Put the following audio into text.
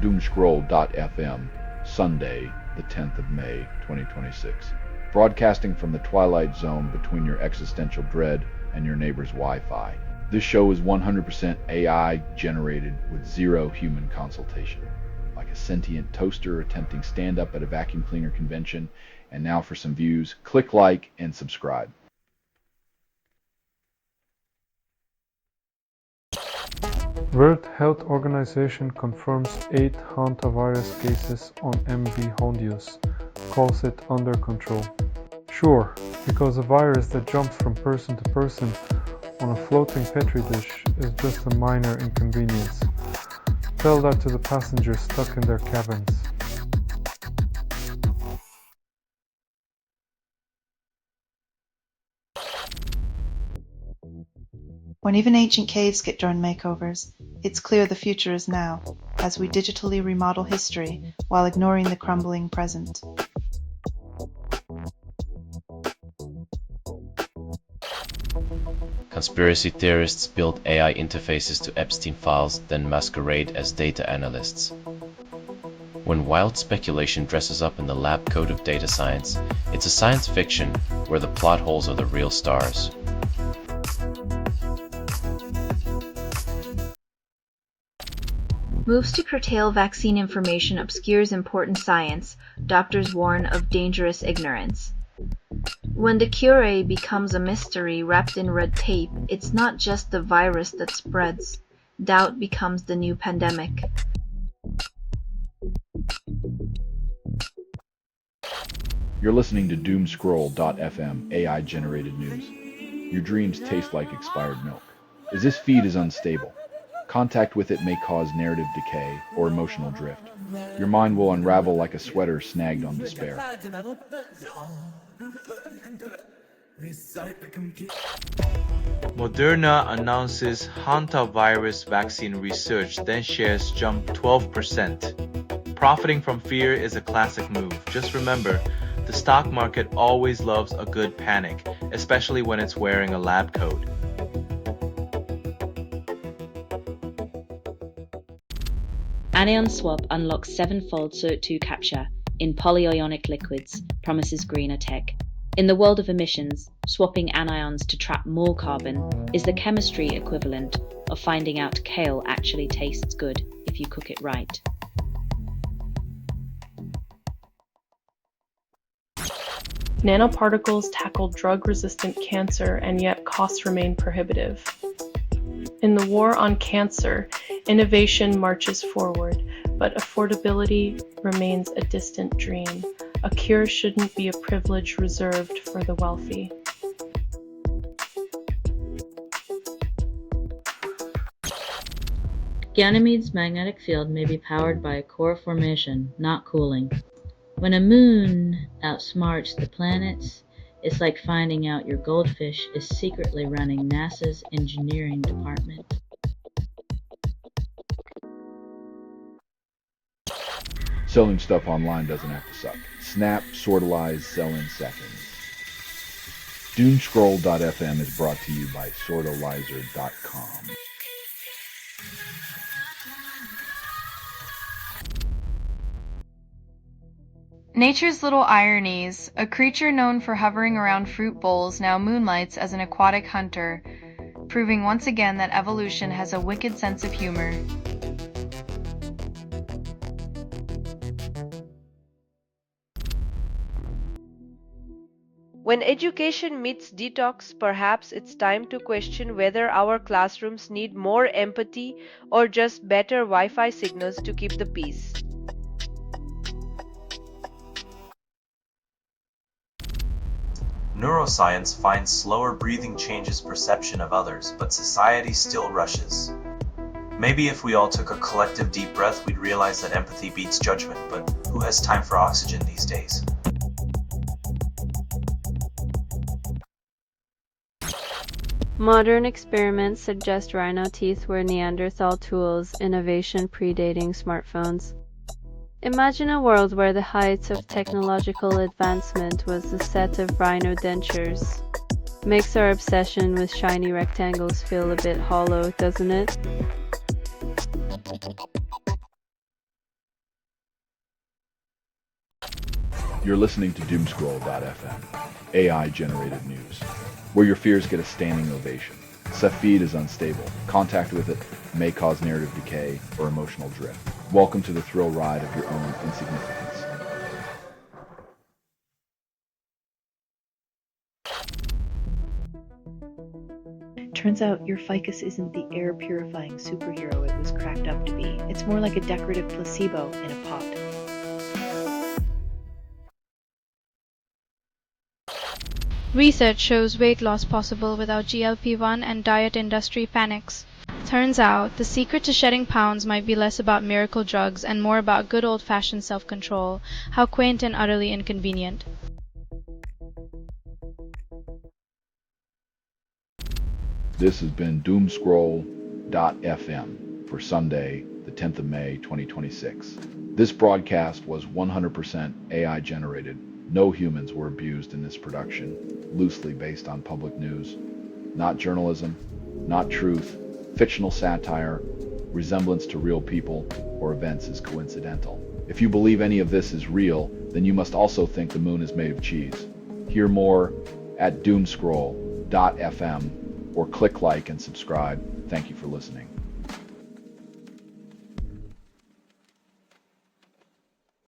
Doomscroll.fm, Sunday, the 10th of May, 2026. Broadcasting from the twilight zone between your existential dread and your neighbor's Wi-Fi. This show is 100% AI generated with zero human consultation. Like a sentient toaster attempting stand-up at a vacuum cleaner convention. And now for some views, click like and subscribe. World Health Organization confirms 8 hantavirus cases on MV Hondius, calls it under control. Sure, because a virus that jumps from person to person on a floating petri dish is just a minor inconvenience. Tell that to the passengers stuck in their cabins. When even ancient caves get drone makeovers, it's clear the future is now, as we digitally remodel history while ignoring the crumbling present. Conspiracy theorists build AI interfaces to Epstein files, then masquerade as data analysts. When wild speculation dresses up in the lab coat of data science, it's a science fiction where the plot holes are the real stars. Moves to curtail vaccine information obscures important science, doctors warn of dangerous ignorance. When the cure becomes a mystery wrapped in red tape, it's not just the virus that spreads. Doubt becomes the new pandemic. You're listening to Doomscroll.fm AI-generated news. Your dreams taste like expired milk. As this feed is unstable, contact with it may cause narrative decay or emotional drift. Your mind will unravel like a sweater snagged on despair. Moderna announces hantavirus vaccine research, then shares jump 12%. Profiting from fear is a classic move. Just remember, the stock market always loves a good panic, especially when it's wearing a lab coat. Anion swap unlocks 7-fold SORT2 capture in polyionic liquids, promises greener tech. In the world of emissions, swapping anions to trap more carbon is the chemistry equivalent of finding out kale actually tastes good if you cook it right. Nanoparticles tackle drug-resistant cancer, and yet costs remain prohibitive. In the war on cancer, innovation marches forward, but affordability remains a distant dream. A cure shouldn't be a privilege reserved for the wealthy. Ganymede's magnetic field may be powered by core formation, not cooling. When a moon outsmarts the planets, it's like finding out your goldfish is secretly running NASA's engineering department. Selling stuff online doesn't have to suck. Snap, sortalize, sell in seconds. Doomscroll.fm is brought to you by sortalizer.com. Nature's Little Ironies, a creature known for hovering around fruit bowls now moonlights as an aquatic hunter, proving once again that evolution has a wicked sense of humor. When education meets detox, perhaps it's time to question whether our classrooms need more empathy or just better Wi-Fi signals to keep the peace. Neuroscience finds slower breathing changes perception of others, but society still rushes. Maybe if we all took a collective deep breath, we'd realize that empathy beats judgment, but who has time for oxygen these days? Modern experiments suggest rhino teeth were Neanderthal tools, innovation predating smartphones. Imagine a world where the height of technological advancement was the set of rhino dentures. Makes our obsession with shiny rectangles feel a bit hollow, doesn't it? You're listening to Doomscroll.fm, AI-generated news, where your fears get a standing ovation. Feed is unstable. Contact with it may cause narrative decay or emotional drift. Welcome to the thrill ride of your own insignificance. Turns out your ficus isn't the air-purifying superhero it was cracked up to be. It's more like a decorative placebo in a pot. Research shows weight loss possible without GLP-1 and diet industry panics. Turns out, the secret to shedding pounds might be less about miracle drugs and more about good old-fashioned self-control. How quaint and utterly inconvenient. This has been Doomscroll.fm for Sunday, the 10th of May, 2026. This broadcast was 100% AI generated. No humans were abused in this production, loosely based on public news. Not journalism, not truth, fictional satire, resemblance to real people or events is coincidental. If you believe any of this is real, then you must also think the moon is made of cheese. Hear more at Doomscroll.fm or click like and subscribe. Thank you for listening.